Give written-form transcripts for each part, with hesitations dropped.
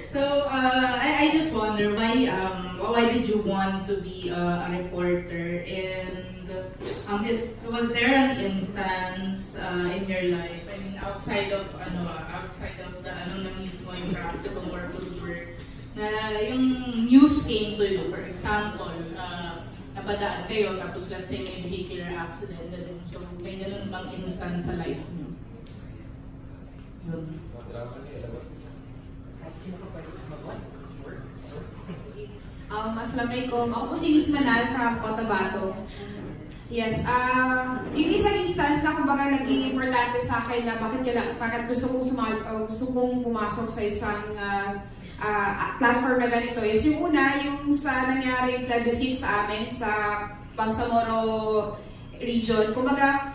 So I just wonder why did you want to be a reporter, and was there an instance in your life, I mean outside of the na mismo yung practical or field work, na yung news came to you, for example, napadaan kayo tapos let's say may vehicular accident, so may ganun bang instance sa life niyo? Yun. Assalamualaikum. Ako po si Miss Manal from Cotabato. Yes, yung isang instance na kumbaga naging importante sa akin na bakit gusto kong pumasok sa isang platform na ganito is yung una, yung sa nangyaring plebiscite sa amin sa Bangsamoro region. Kumbaga,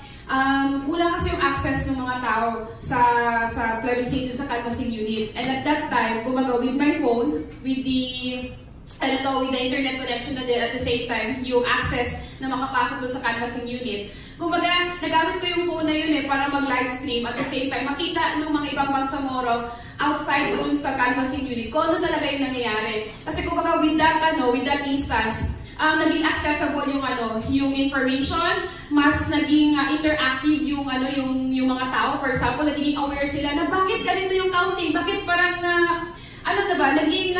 kulang kasi yung access ng mga tao sa plebiscite sa canvassing unit. And at that time, kumbaga with my phone, with the internet connection na din at the same time, yung access na makapasok doon sa canvassing unit. Kumbaga, nagamit ko yung phone na yun para mag-live stream at the same time, makita ng mga ibang Bangsamoro outside doon sa canvassing unit kung ano talaga yung nangyayari. Kasi kumbaga, with that instance, naging accessible yung information, mas naging interactive yung mga tao. For example, naging aware sila na bakit ganito yung counting, bakit parang naging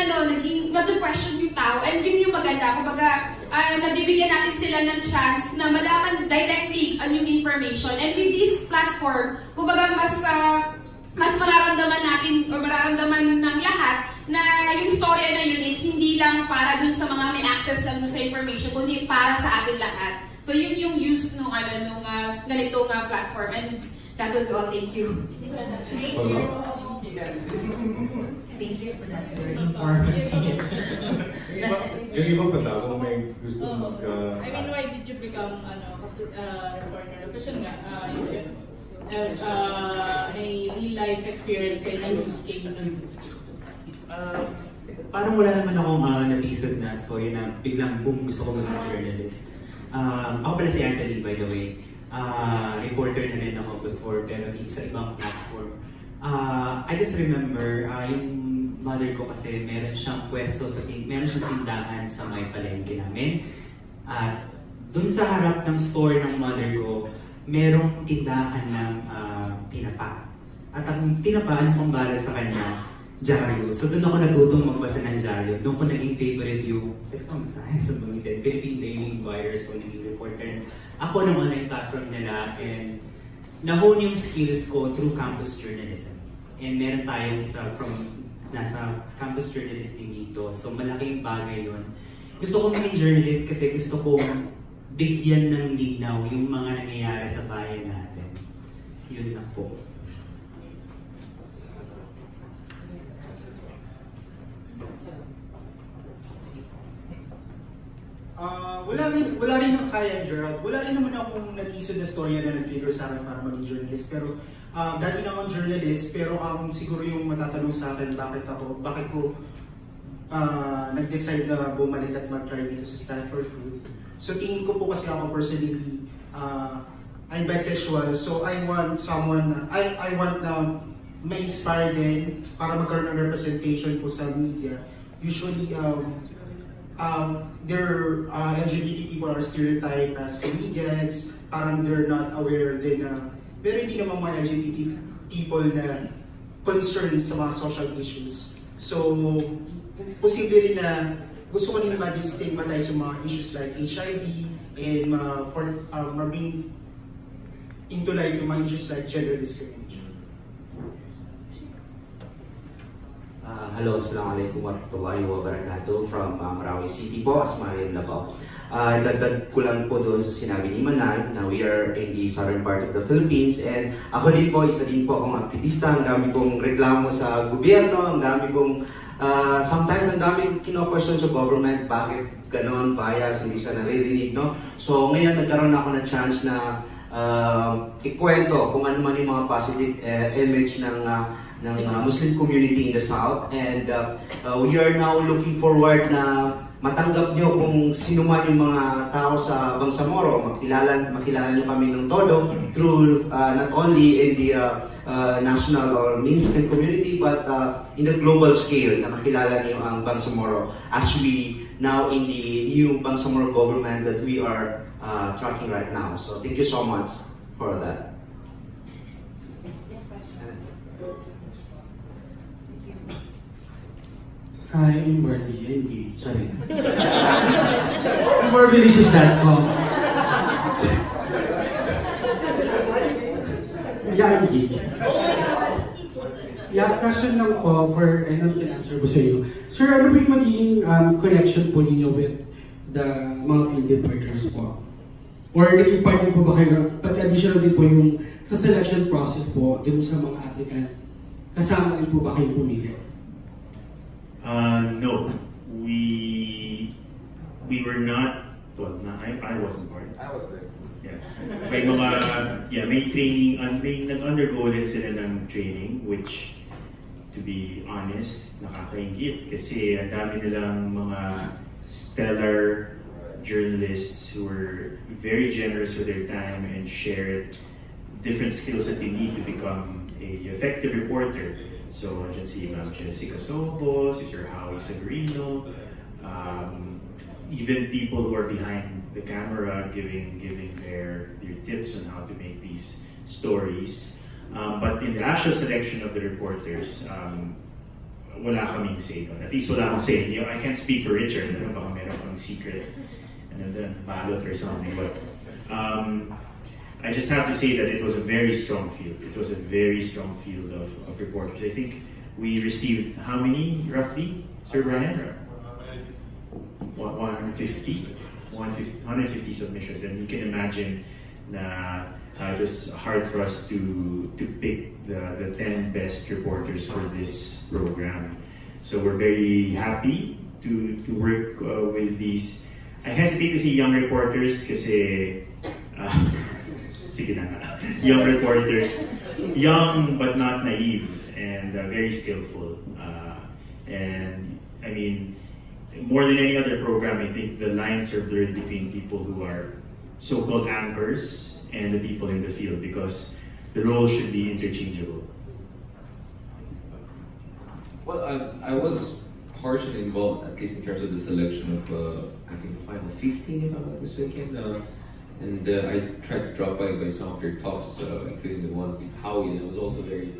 question yung tao, and yun yung maganda. Kumbaga, nabibigyan natin sila ng chance na malaman directly yung information. And with this platform, kumbaga mas mararamdaman natin o mararamdaman ng lahat na yung storya na yun is hindi lang para dun sa mga may access lang dun sa information, kundi para sa atin lahat. So yun yung use nung ganitong platform, and that would be all. Thank you. Thank you. Thank you for that very informative. Yung ibang patao may gusto I mean, why did you become reporter? Kasi nga, may real life experience kayo na news came na parang wala naman akong napisod na story na biglang boom, gusto ko maging journalist. Ako pala si Anthony, by the way. Reporter na rin ako before, pero sa ibang platform. I just remember, yung mother ko kasi meron siyang pwesto meron siyang tindahan sa may palengke namin. At dun sa harap ng store ng mother ko, merong tindahan ng tinapa. At ang tinapa, ang pambala sa kanya, dyaryo. So doon ako natutong magbasa ng dyaryo. Doon ko naging favorite yung, Philippine Daily Inquirer. So naging reporter ako ng online platform nila, and na-hone yung skills ko through campus journalism. And meron tayong nasa campus journalist din dito. So malaking bagay yun. Gusto ko maging journalist kasi gusto kong bigyan ng linaw yung mga nangyayari sa bayan natin. Yun na po. Wala rin ng kaya, Gerald. Wala rin naman akong natisod na storya na nag-trigger sa akin para maging journalist. Pero dati naman journalist, pero siguro yung matatanong sa akin bakit ko nag-decide na bumalik at mag-try dito sa Stanford Group. So tingin ko po kasi ako personally, I'm bisexual, so I want someone, I want na ma-inspire din para magkaroon ng representation po sa media. Usually, LGBT people are stereotyped as comedians, parang they're not aware din na, pero hindi naman mga LGBT people na concerned sa mga social issues. So, posible rin na gusto ko rin ma-destigmatize sa mga issues like HIV and ma-bring into light yung mga issues like gender discrimination. Hello, Assalamualaikum warahmatullahi wabarakatuh from Araulo City po, Asmarian Labaw. Dagdag ko lang po doon sa sinabi ni Manal na we are in the southern part of the Philippines, and ako din po, isa din po akong aktivista. Ang dami kong reklamo sa gobyerno, ang dami kong sometimes ang dami kong kino-question sa government, bakit ganon, bias, hindi siya naririnig, no? So ngayon nagkaroon ako ng chance na ikwento kung ano man yung mga positive image ng Muslim community in the South. And we are now looking forward na matanggap nyo kung sino man yung mga tao sa Bangsamoro, makilala nyo kami ng todo through not only in the national or mainstream community but in the global scale na makilala nyo ang Bangsamoro as we now in the new Bangsamoro government that we are tracking right now. So thank you so much for that. Hi, I'm Marty. Engage. Sorry. I'm moredelicious.com. Yeah, engage. Yeah, question lang po for, I know can answer po sa iyo. Sir, ano po yung magiging connection po ninyo with the mga field reporters po? Or naging partner po ba kayo? Pati additional din po yung sa selection process po dun sa mga applicant. Kasama rin po ba kayo pumili? No, we were not. Well, I wasn't part. I was there. Yeah, may training, may nag-undergo rin sila ng training, which, to be honest, nakakaingit kasi ang dami nilang mga stellar journalists who were very generous with their time and shared different skills that you need to become a effective reporter. So, dyan si Ma'am Jessica Sobo, si Sir Howie Severino, even people who are behind the camera giving their tips on how to make these stories. But in the actual selection of the reporters, wala kaming say doon. At least wala akong say. I can't speak for Richard. Baka meron akong secret and then balot or something. But I just have to say that it was a very strong field. It was a very strong field of reporters. I think we received how many roughly, Sir Brian? 150 submissions, and you can imagine it was hard for us to pick the 10 best reporters for this program. So we're very happy to work with these. I hesitate to say young reporters kasi young reporters, young but not naive, and very skillful. And I mean, more than any other program, I think the lines are blurred between people who are so-called anchors and the people in the field, because the roles should be interchangeable. Well, I was partially involved, at least in terms of the selection of, I think, the final 15, if I'm not mistaken. And I tried to drop by some of their talks, including the one with Howie, and I was also very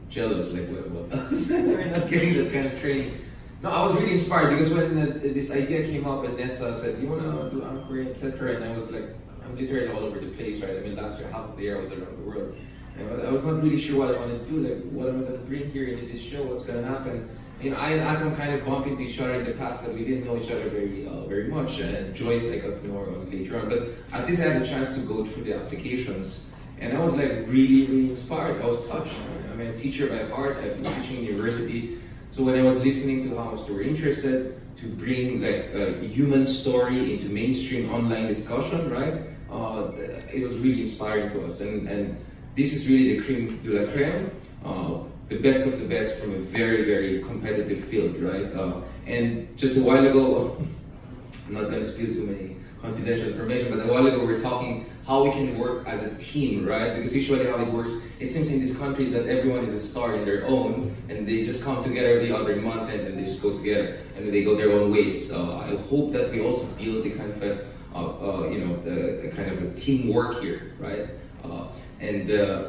jealous, like, what we're not getting that kind of training. No, I was really inspired because when this idea came up and Nessa said, you want to do anchoring, etc., and I was like, I'm literally all over the place, right? I mean, last year, half of the year I was around the world. And I was not really sure what I wanted to do, like, what am I going to bring here into this show, what's going to happen. You know, I and Atom kind of bumped into each other in the past, but we didn't know each other very much. And Joyce, I got to know her later on. But at least I had a chance to go through the applications, and I was like really inspired. I was touched. I'm a teacher by heart. I've been teaching in university, so when I was listening to how much they were interested to bring like a human story into mainstream online discussion, right? It was really inspiring to us, and this is really the creme de la creme. The best of the best from a very competitive field, right? And just a while ago, I'm not going to spill too many confidential information, but a while ago we were talking how we can work as a team, right? Because usually how it works, it seems in these countries that everyone is a star in their own, and they just come together the other month and then they just go together and they go their own ways. I hope that we also build the kind of a kind of a teamwork here, right?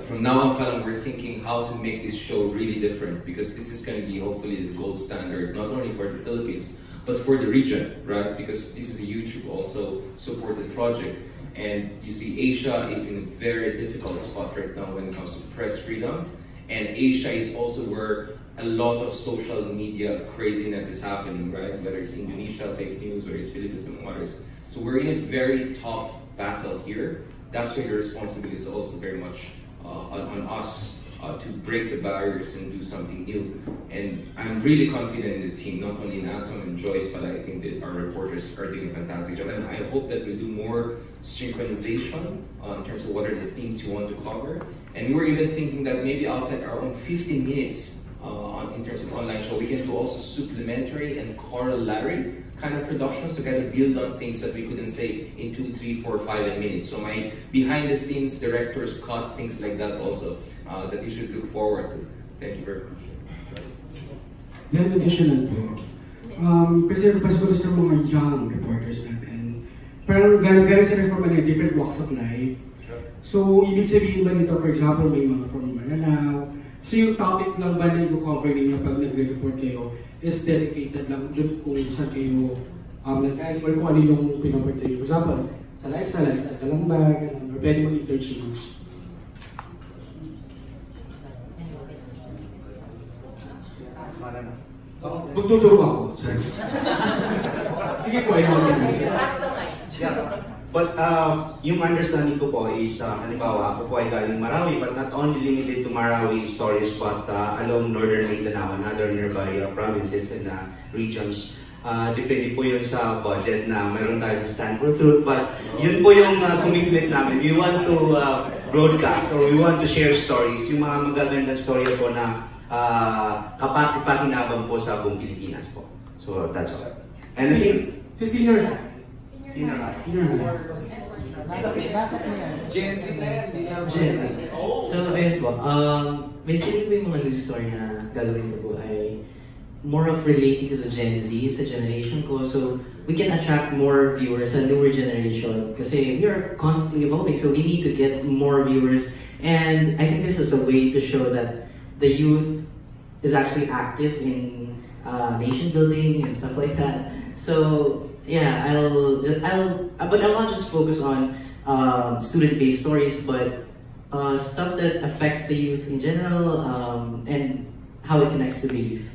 From now on, we're thinking how to make this show really different, because this is going to be hopefully the gold standard, not only for the Philippines, but for the region, right? Because this is a YouTube also supported project. And you see Asia is in a very difficult spot right now when it comes to press freedom. And Asia is also where a lot of social media craziness is happening, right? Whether it's Indonesia, fake news, whether it's Philippines, among others. So we're in a very tough battle here. That's why the responsibility is also very much on us to break the barriers and do something new. And I'm really confident in the team, not only in Atom and Joyce, but I think that our reporters are doing a fantastic job. And I hope that we'll do more synchronization in terms of what are the themes you want to cover. And we were even thinking that maybe I'll set our own 15 minutes in terms of online show. We can do also supplementary and corollary kind of productions to kind of build on things that we couldn't say in 2, 3, 4, 5 minutes. So my behind the scenes directors cut things like that also that you should look forward to. Thank you very much. Then additional po, kasi siguro sa mga young reporters natin, parang galing sila from different walks of life. So, ibig sabihin ba nito, for example, may mga from Mananaw, so yung topic lang ba na i-cover ninyo pag nagre-report kayo is dedicated lang dun kung saan kayo nag-aling or kung ano yung pinaportray. For example, sa lifestyle, sa kalambag, or pwede mag-interchange. Magtuturo ako. Sorry. Sige po, ay But yung understanding ko po is, halimbawa, ako po ay galing Marawi, but not only limited to Marawi stories, but along northern Mindanao and other nearby provinces and regions. Depende po yun sa budget na meron tayo sa Stand for Truth, but yun po yung commitment namin. We want to broadcast or we want to share stories, yung mga magagandang story po na kapakipakinabang po sa buong Pilipinas po. So that's all. And I think, Senior. Gen Z na yan. Gen Z. So, ayun po. Basically, yung mga news story na gagawin ko po ay more of relating to the Gen Z sa generation ko. So, we can attract more viewers sa newer generation kasi we are constantly evolving. So, we need to get more viewers. And I think this is a way to show that the youth is actually active in nation building and stuff like that. So, yeah, but I'll not just focus on student-based stories, but stuff that affects the youth in general and how it connects to the youth.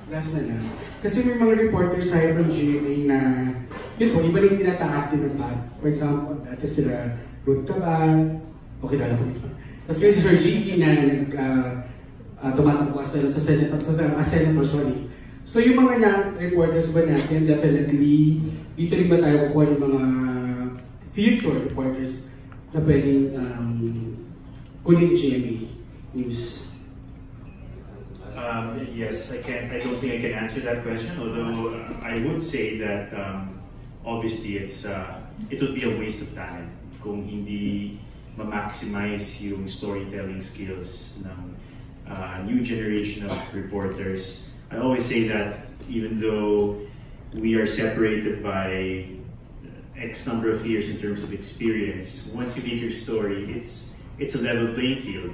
Last na lang. Kasi may mga reporters tayo from GMA na, yun po, iba rin tinataak din ng path. For example, dati sila Ruth Cabal, o kilala ko dito. Tapos kayo si Sir G.K. na tumatakbo sa senator, sorry. So yung mga young reporters ba natin, definitely, dito rin ba tayo kukuha ng mga future reporters na pwedeng kunin GMA News? Yes, I don't think I can answer that question, although I would say that obviously it would be a waste of time kung hindi ma-maximize yung storytelling skills ng new generation of reporters. I always say that even though we are separated by X number of years in terms of experience, once you make your story, it's a level playing field.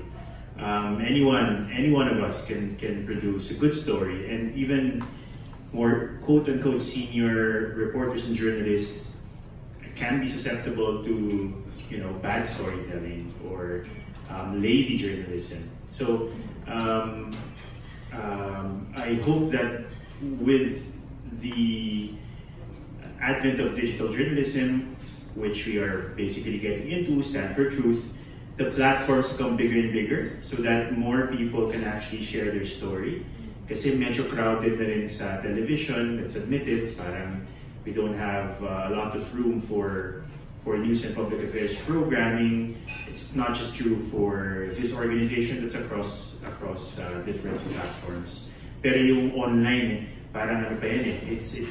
Any one of us can produce a good story, and even more quote-unquote senior reporters and journalists can be susceptible to bad storytelling or lazy journalism. So I hope that with the advent of digital journalism, which we are basically getting into, Stand for Truth, the platforms become bigger and bigger so that more people can actually share their story. Kasi medyo crowded na rin sa television, that's admitted, parang we don't have a lot of room for news and public affairs programming. It's not just true for this organization, that's across different platforms. Pero yung online, parang ano pa yan it's a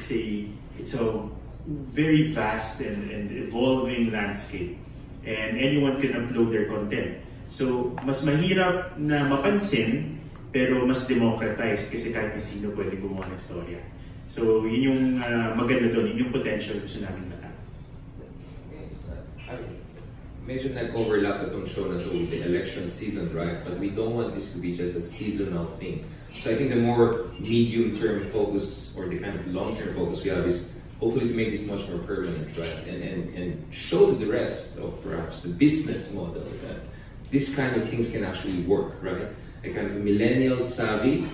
very vast and evolving landscape, and anyone can upload their content. So mas mahirap na mapansin, pero mas democratized kasi kahit na sino pwede gumawa ng storya. So yun yung maganda doon, yun yung potential gusto namin matang. Medyo nag-overlap itong show na to with the election season, right? But we don't want this to be just a seasonal thing. So I think the more medium-term focus or the kind of long-term focus we have is hopefully to make this much more permanent, right? And show to the rest of perhaps the business model that this kind of things can actually work, right? A kind of millennial savvy,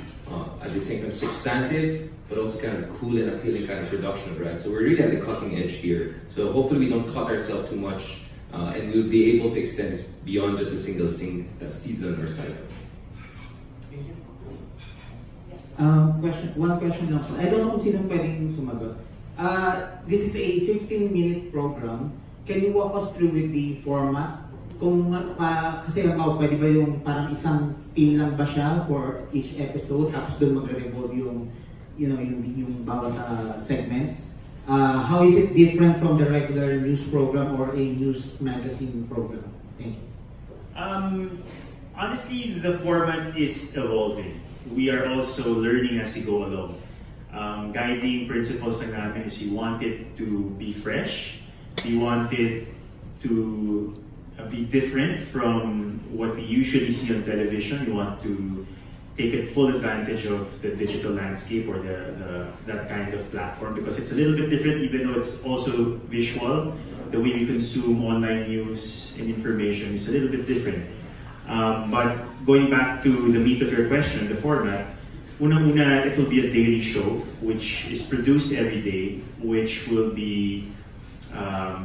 at the same time substantive, but also kind of cool and appealing kind of production, right? So we're really at the cutting edge here. So hopefully we don't cut ourselves too much and we'll be able to extend this beyond just a single season or cycle. One question lang po. I don't know kung sino pwedeng sumagot. This is a 15-minute program. Can you walk us through with the format? Kung kasi pwede ba yung parang isang pin lang ba siya for each episode, tapos doon magre-revolve yung bawat segments? How is it different from the regular news program or a news magazine program? Thank you. Honestly, the format is evolving. We are also learning as we go along. Guiding principles ng namin is we want it to be fresh. We want it to be different from what we usually see on television. We want to take full advantage of the digital landscape or that kind of platform, because it's a little bit different, even though it's also visual. The way we consume online news and information is a little bit different. But going back to the meat of your question, the format, unang-una, it will be a daily show which is produced every day, which will be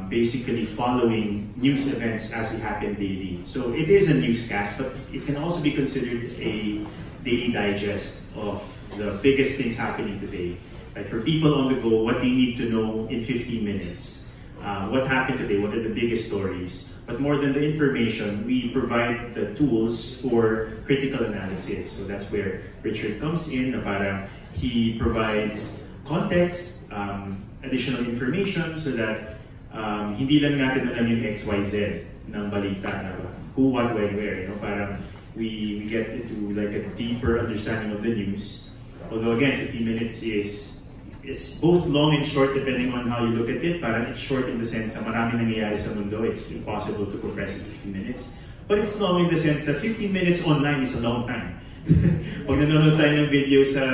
basically following news events as they happen daily. So it is a newscast, but it can also be considered a daily digest of the biggest things happening today. Like for people on the go, what they need to know in 15 minutes. What happened today, what are the biggest stories. But more than the information, we provide the tools for critical analysis. So that's where Richard comes in. Parang he provides context, additional information, so that hindi lang natin alam yung XYZ ng balita na who, what, when, where. Parang we get into like a deeper understanding of the news. Although again, 15 minutes is both long and short depending on how you look at it. Parang it's short in the sense na maraming nangyayari sa mundo. It's impossible to compress in 15 minutes. But it's long in the sense that 15 minutes online is a long time. Pag nanonood tayo ng video sa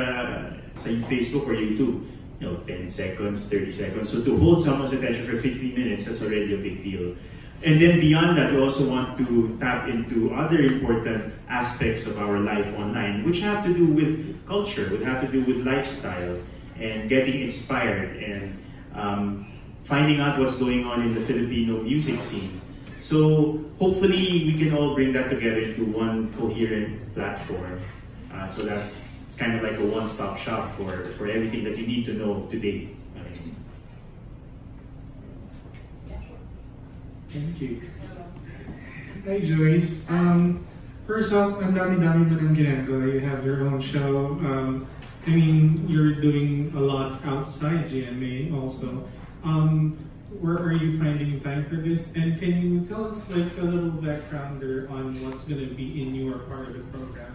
Facebook or YouTube, 10 seconds, 30 seconds. So to hold someone's attention for 15 minutes, that's already a big deal. And then beyond that, we also want to tap into other important aspects of our life online, which have to do with culture, which have to do with lifestyle, and getting inspired, and finding out what's going on in the Filipino music scene. So hopefully we can all bring that together into one coherent platform, so that it's kind of like a one-stop shop for everything that you need to know today. Thank you. Hi Joyce. First off, ang dami-dami mo nang ginagawa. You have your own show. I mean, you're doing a lot outside GMA also. Where are you finding time for this? And can you tell us like a little backgrounder on what's going to be in your part of the program?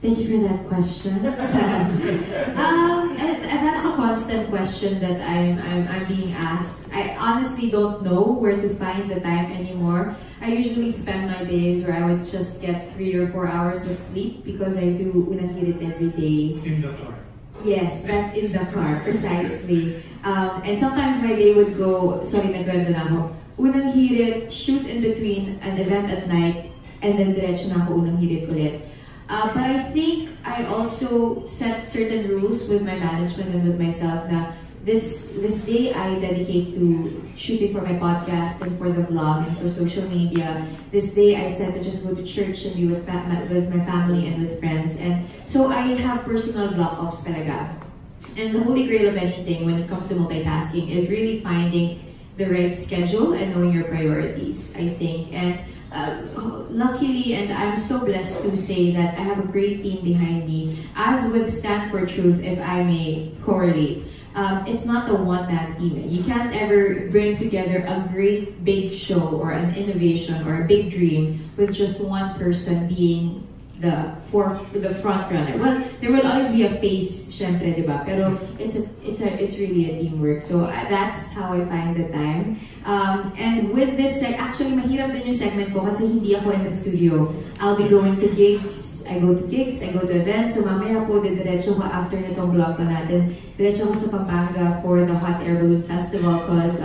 Thank you for that question. And that's a constant question that I'm being asked. I honestly don't know where to find the time anymore. I usually spend my days where I would just get 3 or 4 hours of sleep because I do unang hirit every day. In the car. Yes, that's in the car, precisely. And sometimes my day would go, sorry, nagkwento na ako. Unang hirit, shoot in between an event at night, and then diretso na ako unang hirit ulit. But I think I also set certain rules with my management and with myself na this day I dedicate to shooting for my podcast and for the vlog and for social media. This day I said to just go to church and be with my family and with friends. And so I have personal block-offs talaga. And the holy grail of anything when it comes to multitasking is really finding the right schedule and knowing your priorities, I think. And luckily, and I'm so blessed to say that I have a great team behind me. As with Stand for Truth, if I may correlate, it's not a one-man team. You can't ever bring together a great big show or an innovation or a big dream with just one person being the front runner. Well, there will always be a face, syempre, diba? Pero it's really a teamwork. So that's how I find the time. And with this, actually, mahirap din yung segment ko kasi hindi ako in the studio. I'll be going to gigs. I go to gigs, I go to events. So mamaya po, diretso ko after nitong vlog pa natin. Diretso ko sa Pampanga for the Hot Air Balloon Festival because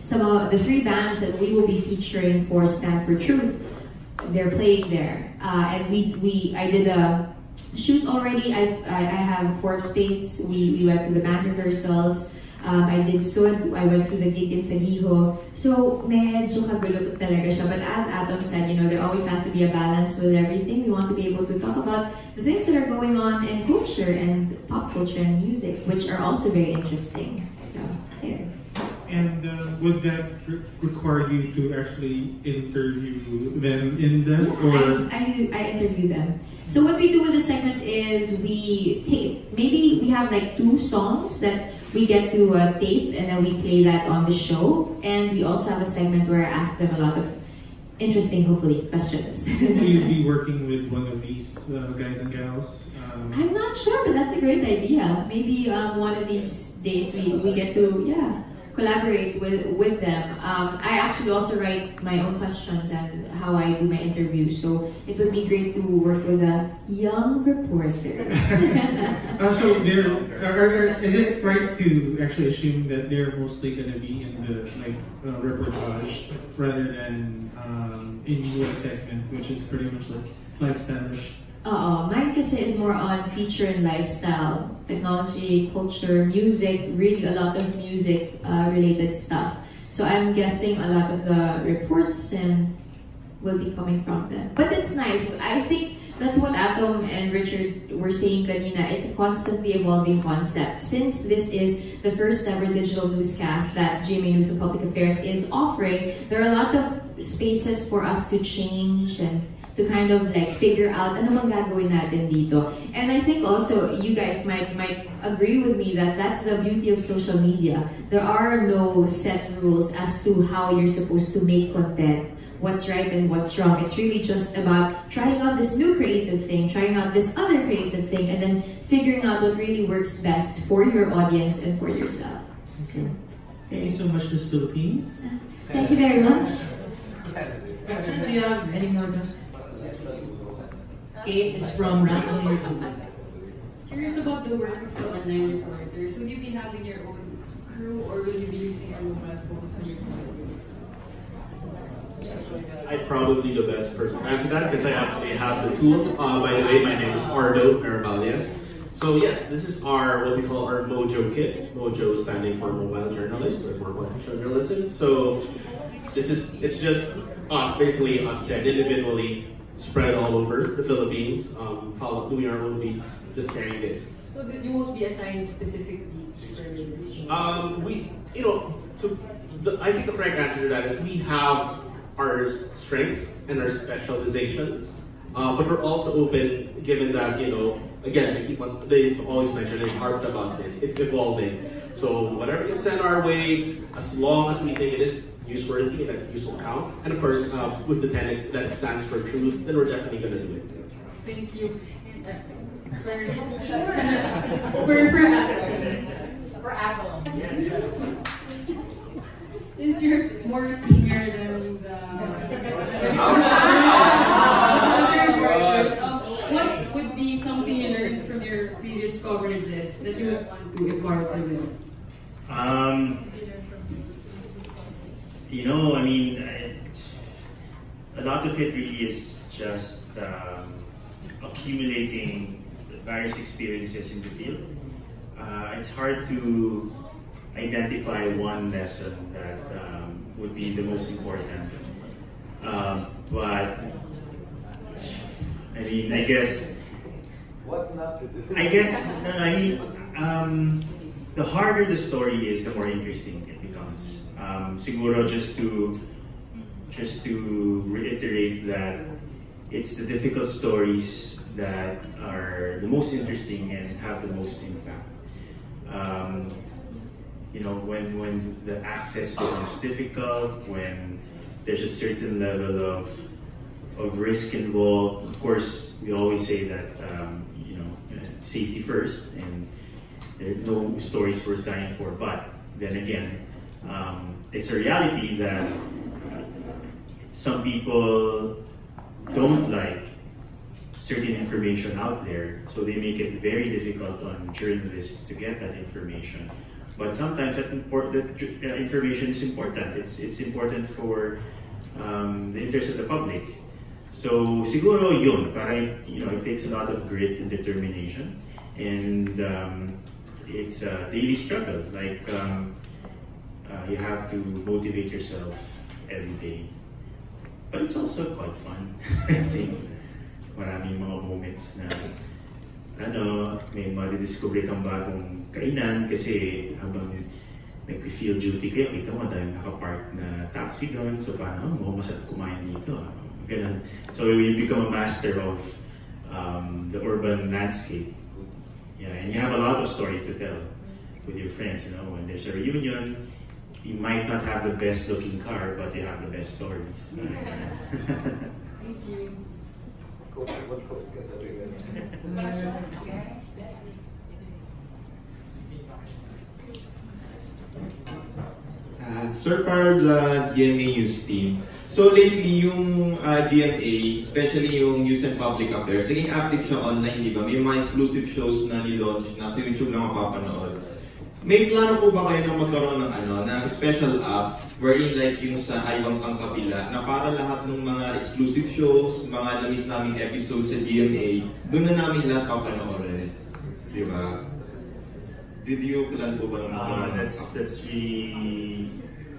some of the 3 bands that we will be featuring for Stand for Truth, they're playing there. And I did a shoot already. I have 4 states. We went to the band rehearsals. I did Sud, I went to the gig in Sagiho. So, medyo kagulo talaga siya. But as Atom said, there always has to be a balance with everything. We want to be able to talk about the things that are going on in culture and pop culture and music, which are also very interesting. So, there. And would that require you to actually interview them in that? Or? I interview them. So what we do with the segment is we tape. Maybe we have like 2 songs that we get to tape and then we play that on the show. And we also have a segment where I ask them a lot of interesting, hopefully, questions. Will you be working with one of these guys and gals? I'm not sure, but that's a great idea. Maybe one of these days we get to, collaborate with them. I actually also write my own questions and how I do my interviews, so it would be great to work with a young reporter. So is it right to actually assume that they're mostly going to be in the reportage rather than in your segment, which is pretty much like lifestyle-ish? Mine kasi is more on feature and lifestyle, technology, culture, music, really a lot of music related stuff. So I'm guessing a lot of the reports and will be coming from them. But it's nice. I think that's what Atom and Richard were saying kanina. It's a constantly evolving concept. Since this is the first ever digital newscast that GMA News and Public Affairs is offering, there are a lot of spaces for us to change and to kind of figure out ano bang gagawin natin dito. And I think also you guys might agree with me that that's the beauty of social media. There are no set rules as to how you're supposed to make content, what's right and what's wrong. It's really just about trying out this new creative thing, trying out this other creative thing, and then figuring out what really works best for your audience and for yourself. Okay. Thank you so much, Miss Philippines. Thank you very much. Sir, do you have any more questions? Kate is from Rattle. Curious about the work of the online reporters. Will you be having your own crew or will you be using your mobile phones on your phone? I'm probably the best person to answer that because I have the tool. By the way, my name is Araulo Mirabales. So yes, this is what we call our Mojo kit. Mojo standing for mobile journalist or mobile journalism. So it's just basically us 10 individually spread all over the Philippines, doing our own beats, just carrying this. So that you won't be assigned specific beats for this? I think the correct answer to that is we have our strengths and our specializations, but we're also open, given that again they've always mentioned and harped about this. It's evolving, so whatever can send our way, as long as we think it is newsworthy and that news will count, and of course with the tenets that it stands for truth, then we're definitely going to do it. Thank you. For Apple. Yes. Since you're more senior than the what would be something you learned from your previous coverages that you would want to impart with? A lot of it really is just accumulating various experiences in the field. It's hard to identify one lesson that would be the most important. But I guess the harder the story is, the more interesting it becomes. Siguro just to reiterate that it's the difficult stories that are the most interesting and have the most impact. When the access becomes difficult, when there's a certain level of risk involved, of course, we always say that safety first, and there are no stories worth dying for. But then again, it's a reality that some people don't like certain information out there, so they make it very difficult on journalists to get that information. But sometimes that information is important. It's important for the interest of the public. So siguro yun, parang it takes a lot of grit and determination, and it's a daily struggle. Like you have to motivate yourself every day. But it's also quite fun. I think maraming mga moments na may madidiscover kang bagong kainan kasi habang nag-field duty kayo, kita mo dahil nakapark na taxi doon, so parang masarap kumain dito. Ganun. So you become a master of the urban landscape. Yeah, and you have a lot of stories to tell with your friends. When there's a reunion, you might not have the best looking car, but you have the best stories. Thank you. Sir, para sa GMA News team, so lately yung GMA, especially yung News and Public Affairs, naging active siya online, di ba? May mga exclusive shows na ni-launch na sa YouTube na mapapanood. May plano po ba kayo na magkaroon ng ng special app wherein like yung sa Ibang Ang Kapila na para lahat ng mga exclusive shows, mga namis naming episodes sa GMA, doon na namin lahat papanoorin. Di ba? Did you plan po ba ng That's really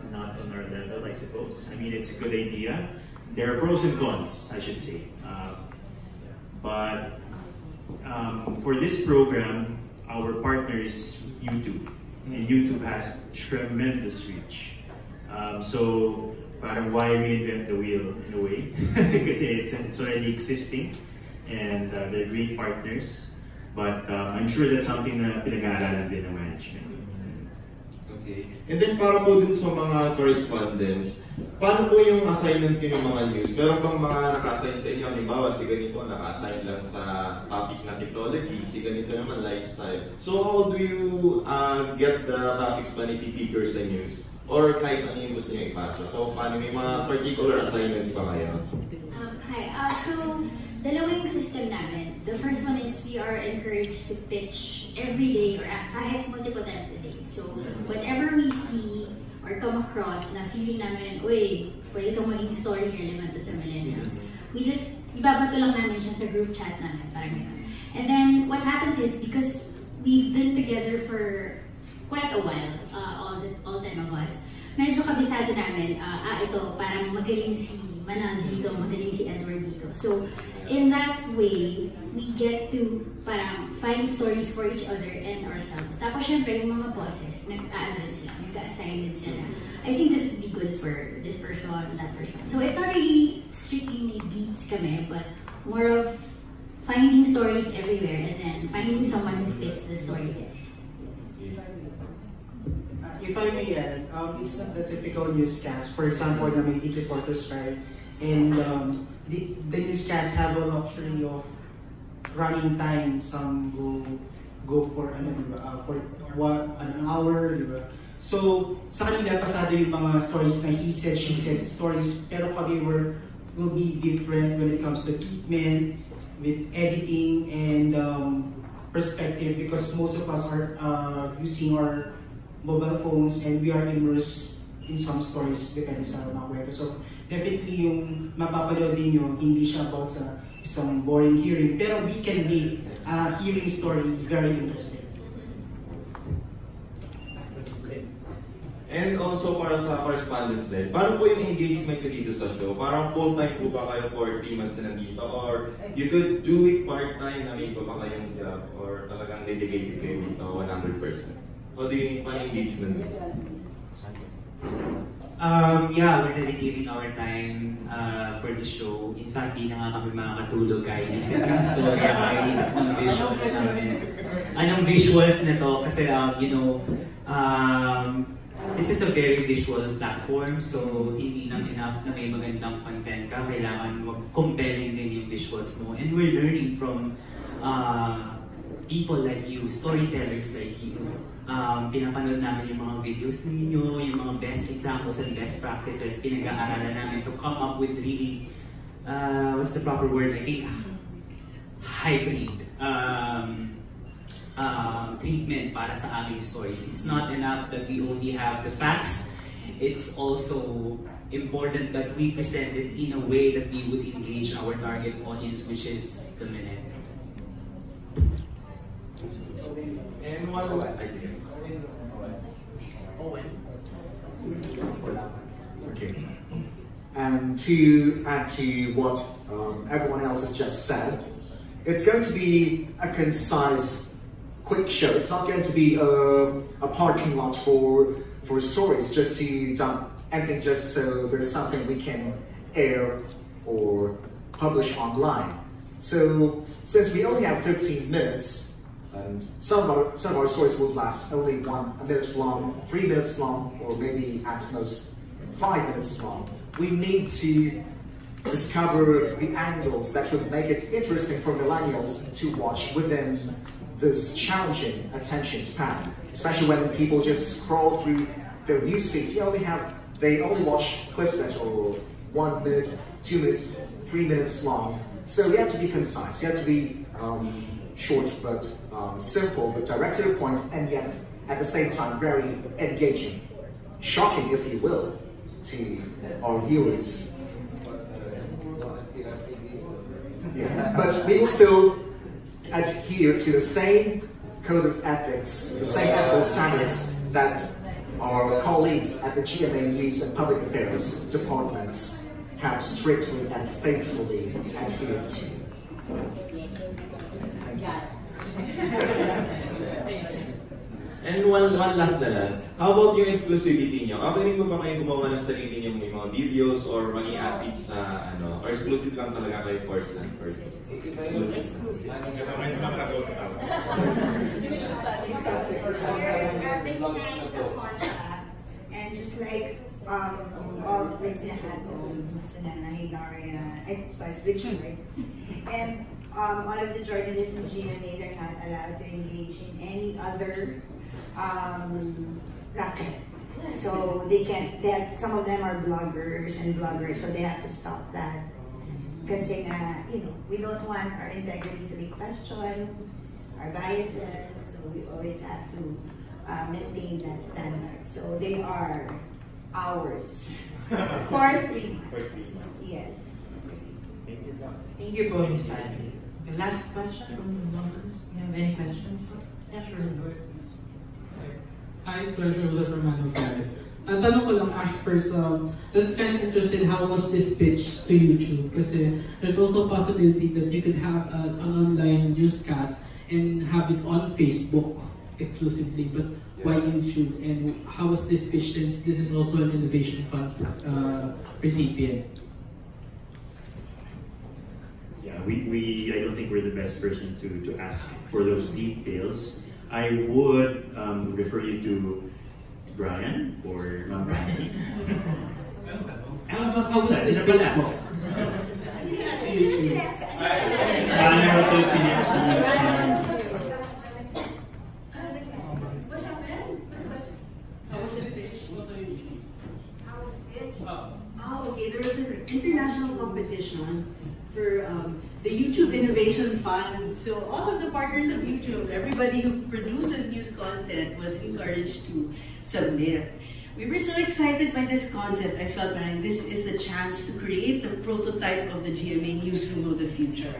not on our level, I suppose. I mean, it's a good idea. There are pros and cons, I should say. But for this program, our partner is YouTube. And YouTube has tremendous reach. So, parang why reinvent the wheel in a way? Because it's already existing and they're great partners. But I'm sure that's something na pinag-aaralan din ng management. Okay. And then para po dun sa mga correspondents, paano po yung assignment ng mga news? Meron bang mga naka-assign sa inyo? Halimbawa, si ganito naka-assign lang sa topic na technology, si ganito naman lifestyle. So how do you get the topics ba ni picker sa news? Or kahit ano yung gusto nyo ipasa? So paano, may mga particular assignments pa kayo? Hi, so dalawa yung system namin. The first one is we are encouraged to pitch every day or kahit multiple times a day. So whatever we see or come across na feeling namin, uy, pwede itong maging story relevant to sa millennials. We just, ibabato lang namin siya sa group chat namin, parang gano'n. And then what happens is, because we've been together for quite a while, all 10 of us, medyo kabisado namin, ito, parang magaling si Manal dito, magaling si Edward dito. So, in that way, we get to parang find stories for each other and ourselves. Tapos syempre, yung mga bosses, nag-a-advance sila, nag-a-assign din sila. I think this would be good for this person, that person. So it's not really strictly beats kami, but more of finding stories everywhere and then finding someone who fits the story best. If I may add, it's not the typical newscast. For example, na may beat reporters, right? And the newscasts have a luxury of running time. Some go for an hour, diba? So sa kanila pasado yung mga stories na he said, she said stories, pero kami will be different when it comes to treatment, with editing and perspective, because most of us are using our mobile phones and we are immersed in some stories depende sa mga kwento. So definitely yung mapapanood din nyo, hindi siya about sa isang boring hearing, pero we can make hearing stories very interesting. And also para sa correspondence din, paano po yung engagement ko dito sa show? Parang full-time po ba kayo for 3 months na nandito? Or you could do it part-time na may pa ba kayong job? Or talagang dedicated kayo dito 100%? How do you find engagement? Yeah, we're dedicating our time for the show. In fact, di na nga kami makakatulog kahit isip ng storya, kahit isip ng visuals namin. Anong visuals na to? Kasi, this is a very visual platform, so hindi lang enough na may magandang content ka. Kailangan mag-compelling din yung visuals mo. And we're learning from people like you, storytellers like you. Pinapanood namin yung mga videos ninyo, yung mga best examples and best practices. Pinag-aaralan namin to come up with really, what's the proper word? I think, hybrid treatment para sa aming stories. It's not enough that we only have the facts. It's also important that we present it in a way that we would engage our target audience, which is the millennial. And one last. Okay. And to add to what everyone else has just said, it's going to be a concise, quick show. It's not going to be a parking lot for stories, just to dump anything just so there's something we can air or publish online. So since we only have 15 minutes, and some of our stories will last only a minute long, 3 minutes long, or maybe at most 5 minutes long, we need to discover the angles that would make it interesting for millennials to watch within this challenging attention span, especially when people just scroll through their news feeds. They only watch clips that are 1 minute, 2 minutes, 3 minutes long. So we have to be concise. We have to be short but simple, but direct to the point, and yet at the same time very engaging, shocking, if you will, to our viewers. Yeah. But we will still adhere to the same code of ethics, the same ethical standards that our colleagues at the GMA News and Public Affairs departments have strictly and faithfully adhered to. And one last na lang. How about yung exclusivity niyo? Rin mo ba kayo gumawa ng sarili niyong mga videos or maging active sa or exclusive lang talaga kay person? Or exclusive. And just like all places had Heyadrian, switching, right? And all of the journalists in GMA, they're not allowed to engage in any other racket. So some of them are bloggers, so they have to stop that. Because we don't want our integrity to be questioned, our biases, so we always have to maintain that standard. So they are ours for 3 months. Yes. Thank you po, Ms. Patty. Last question from the members. You have any questions? Yeah, sure. Hi, pleasure was from Manong Gareth. Ang tanong ko lang, Ash, first, I was kind of interested, how was this pitch to YouTube? Kasi there's also a possibility that you could have an online newscast and have it on Facebook exclusively, but why YouTube? And how was this pitch, since this is also an Innovation Fund recipient? Yeah, I don't think we're the best person to ask for those details. I would refer you to Brian or Ma'am Brian. How was this pitch po? Okay, there was an international competition for the YouTube Innovation Fund. So all of the partners of YouTube, everybody who produces news content was encouraged to submit. We were so excited by this concept. I felt like this is the chance to create the prototype of the GMA newsroom of the future.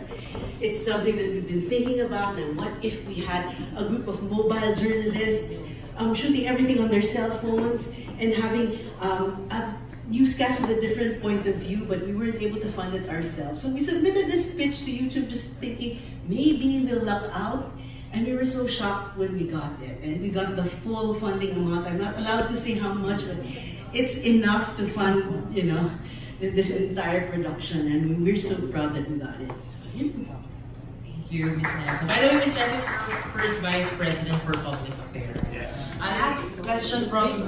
It's something that we've been thinking about, and what if we had a group of mobile journalists shooting everything on their cell phones and having a newscast with a different point of view, but we weren't able to fund it ourselves. So we submitted this pitch to YouTube just thinking, maybe we'll luck out. And we were so shocked when we got it. And we got the full funding amount. I'm not allowed to say how much, but it's enough to fund, this entire production. And we're so proud that we got it. Thank you, Ms. Nelson. By the way, Ms. Nelson is the first Vice President for Public Affairs. I'll ask a question from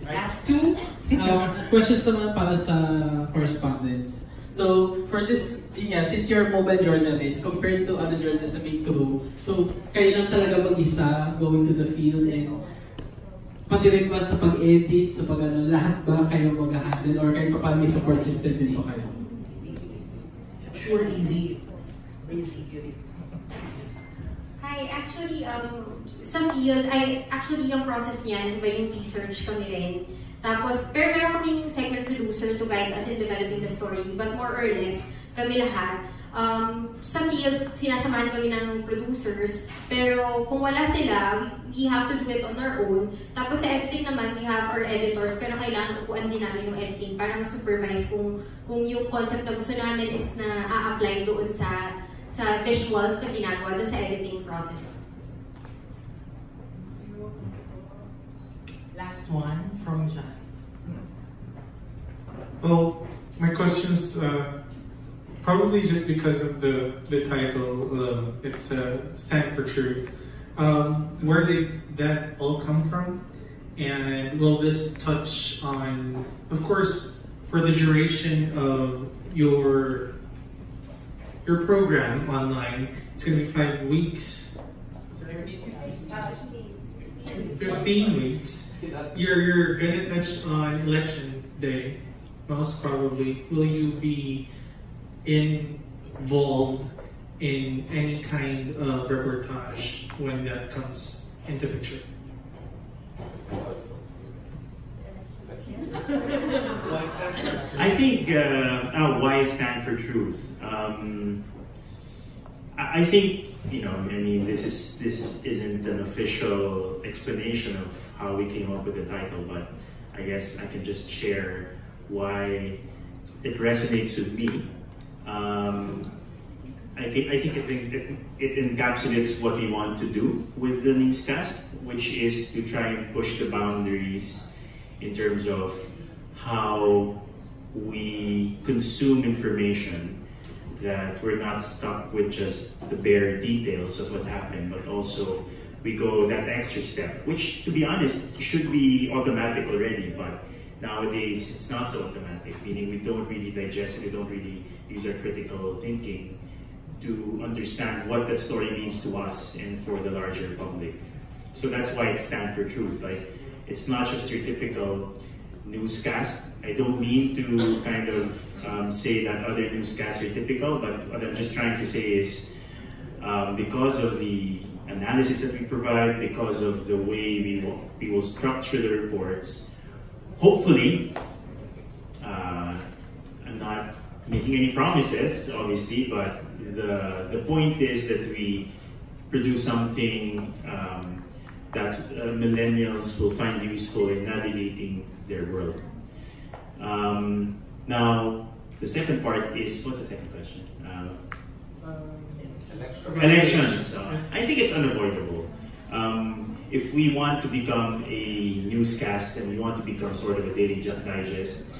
Last two questions naman para sa correspondents. So for this, since you're a mobile journalist compared to other journalists na may crew, so kayo lang talaga mag-isa going to the field, and pati rin ba sa pag-edit, sa lahat ba kayo mag-handle, or kayo pa may support system din po kayo? Sure, easy. Hi, actually, sa field, yung process niyan, iba yung research kami rin. Tapos, pero meron kaming segment producer to guide us in developing the story, but more or less, kami lahat, sa field, sinasamahan kami ng producers, pero kung wala sila, we have to do it on our own. Tapos sa editing naman, we have our editors, pero kailangan upuan din namin yung editing para ma-supervise kung yung concept na gusto namin is na a-apply doon sa visuals na ginagawa doon sa editing process. Last one from John. Well, my question's probably just because of the title. It's Stand for Truth. Where did that all come from? And will this touch on, of course, for the duration of your program online, it's going to be 5 weeks. 15 weeks. You're going to touch on election day, most probably. Will you be involved in any kind of reportage when that comes into picture? I think why stand for truth? I think, you know, I mean, this isn't an official explanation of how we came up with the title, but I guess I can just share why it resonates with me. I think it encapsulates what we want to do with the newscast, which is to try and push the boundaries in terms of how we consume information, that we're not stuck with just the bare details of what happened, but also we go that extra step, which, to be honest, should be automatic already, but nowadays it's not so automatic, meaning we don't really digest it, we don't really use our critical thinking to understand what that story means to us and for the larger public. So that's why it stands for truth. Like, it's not just your typical newscast. I don't mean to kind of say that other newscasts are typical, but what I'm just trying to say is because of the analysis that we provide, because of the way we will structure the reports, hopefully, I'm not making any promises, obviously, but the point is that we produce something that millennials will find useful in navigating their world. Now, the second part is, what's the second question? Elections. I think it's unavoidable. If we want to become a newscast and we want to become sort of a daily digest,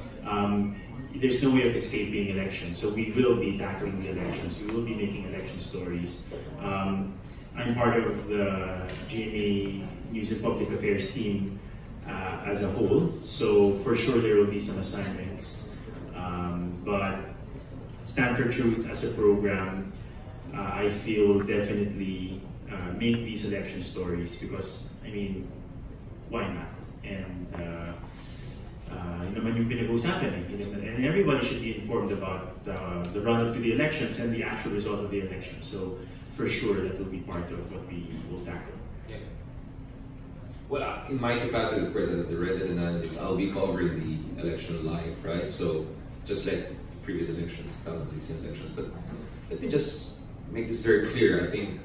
there's no way of escaping elections. So we will be tackling the elections. We will be making election stories. I'm part of the GMA News and Public Affairs team as a whole, so for sure there will be some assignments. But Stand for Truth as a program, I feel definitely make these election stories because, I mean, why not? And naman yung pinag-uusapan eh. And everybody should be informed about the run-up to the elections and the actual result of the election. So for sure that will be part of what we will tackle. Yeah. Well, in my capacity, of course, as the resident analyst, I'll be covering the election live, right? So just like previous elections, 2016 elections. But let me just make this very clear. I think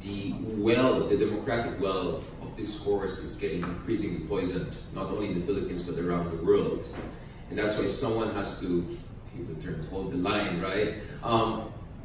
the democratic well of discourse is getting increasingly poisoned, not only in the Philippines, but around the world. And that's why someone has to, use the term, hold the line, right?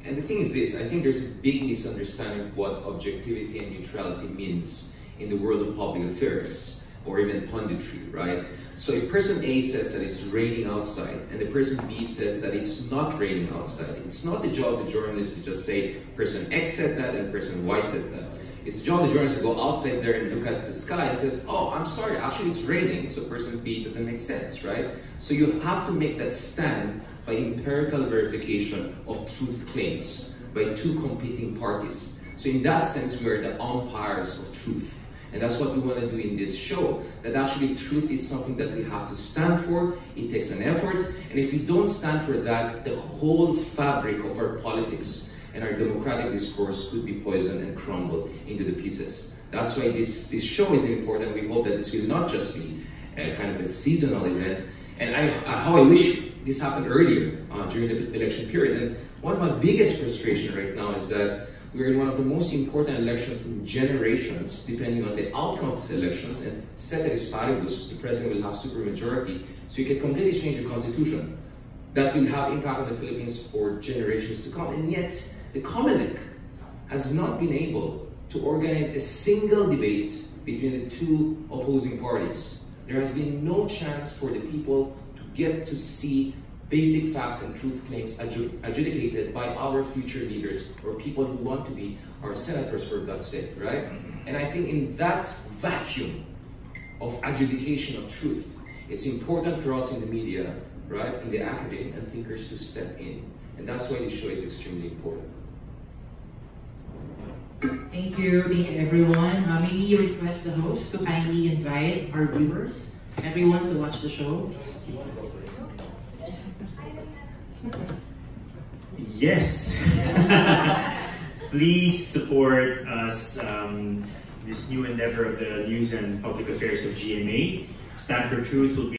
And the thing is this, I think there's a big misunderstanding of what objectivity and neutrality means in the world of public affairs, or even punditry, right? So if person A says that it's raining outside, and the person B says that it's not raining outside, it's not the job of the journalist to just say, person X said that and person Y said that. It's the job of the journalist to go outside there and look at the sky and says, oh, I'm sorry, actually it's raining, so person B doesn't make sense, right? So you have to make that stand by empirical verification of truth claims by two competing parties. So in that sense, we are the umpires of truth. And that's what we want to do in this show, that actually truth is something that we have to stand for. It takes an effort, and if we don't stand for that, the whole fabric of our politics and our democratic discourse could be poisoned and crumble into the pieces. That's why this show is important. We hope that this will not just be a kind of a seasonal event. And how I wish this happened earlier during the election period. And one of my biggest frustration right now is that we're in one of the most important elections in generations, depending on the outcome of these elections, and ceteris paribus, the president will have supermajority, so you can completely change the constitution. That will have impact on the Philippines for generations to come. And yet, the COMELEC has not been able to organize a single debate between the two opposing parties. There has been no chance for the people to get to see basic facts and truth claims adjudicated by our future leaders or people who want to be our senators, for God's sake, right? And I think in that vacuum of adjudication of truth, it's important for us in the media, right, in the academy and thinkers to step in. And that's why this show is extremely important. Thank you everyone. May we request the host to kindly invite our viewers, everyone, to watch the show. Yes. Please support us, this new endeavor of the News and Public Affairs of GMA. Stand for Truth will be